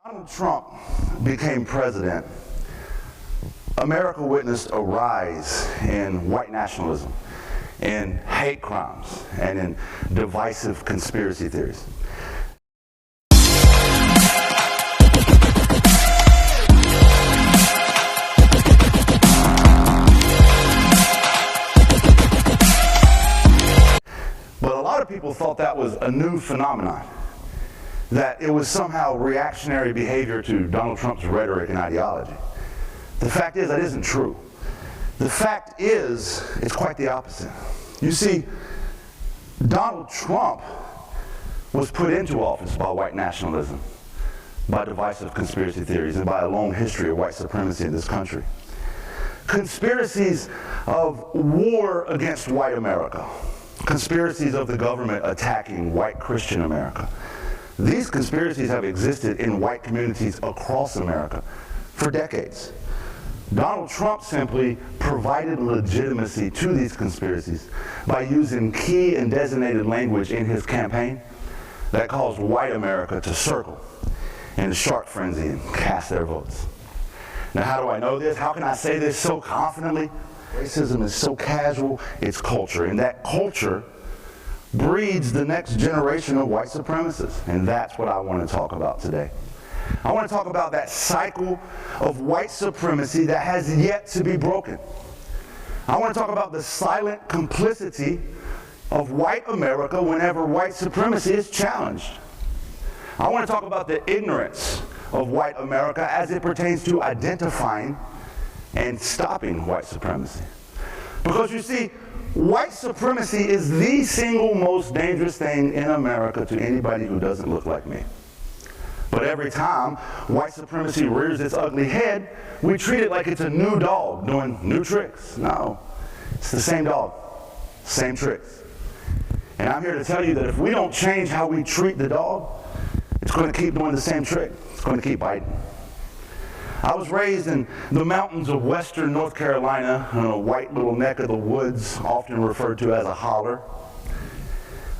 Donald Trump became president, America witnessed a rise in white nationalism, in hate crimes, and in divisive conspiracy theories. But a lot of people thought that was a new phenomenon, that it was somehow reactionary behavior to Donald Trump's rhetoric and ideology. The fact is, that isn't true. The fact is, it's quite the opposite. You see, Donald Trump was put into office by white nationalism, by divisive conspiracy theories, and by a long history of white supremacy in this country. Conspiracies of war against white America, conspiracies of the government attacking white Christian America. These conspiracies have existed in white communities across America for decades. Donald Trump simply provided legitimacy to these conspiracies by using key and designated language in his campaign that caused white America to circle in a shark frenzy and cast their votes. Now, how do I know this? How can I say this so confidently? Racism is so casual, it's culture, and that culture breeds the next generation of white supremacists, and that's what I want to talk about today. I want to talk about that cycle of white supremacy that has yet to be broken. I want to talk about the silent complicity of white America whenever white supremacy is challenged. I want to talk about the ignorance of white America as it pertains to identifying and stopping white supremacy. Because you see, white supremacy is the single most dangerous thing in America to anybody who doesn't look like me. But every time white supremacy rears its ugly head, we treat it like it's a new dog doing new tricks. No, it's the same dog, same tricks. And I'm here to tell you that if we don't change how we treat the dog, it's going to keep doing the same trick. It's going to keep biting. I was raised in the mountains of western North Carolina in a white little neck of the woods, often referred to as a holler.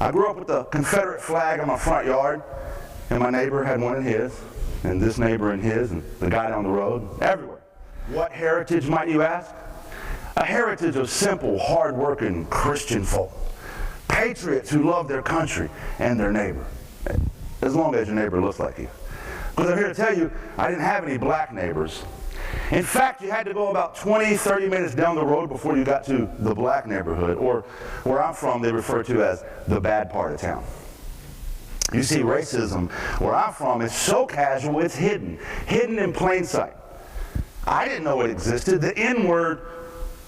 I grew up with the Confederate flag in my front yard, and my neighbor had one in his, and this neighbor in his, and the guy down the road, everywhere. What heritage, might you ask? A heritage of simple, hard-working Christian folk, patriots who love their country and their neighbor, as long as your neighbor looks like you. Because I'm here to tell you, I didn't have any black neighbors. In fact, you had to go about 20, 30 minutes down the road before you got to the black neighborhood, or where I'm from, they refer to as the bad part of town. You see, racism, where I'm from, is so casual, it's hidden in plain sight. I didn't know it existed. The N-word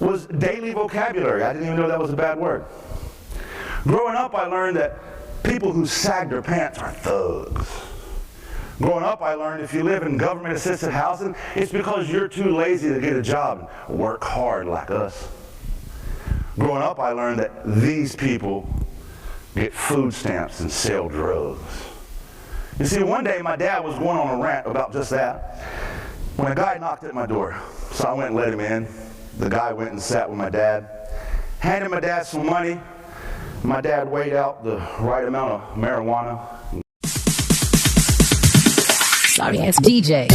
was daily vocabulary. I didn't even know that was a bad word. Growing up, I learned that people who sag their pants are thugs. Growing up, I learned if you live in government-assisted housing, it's because you're too lazy to get a job and work hard like us. Growing up, I learned that these people get food stamps and sell drugs. You see, one day my dad was going on a rant about just that when a guy knocked at my door. So I went and let him in. The guy went and sat with my dad, handed my dad some money. My dad weighed out the right amount of marijuana. Sorry, ass DJ.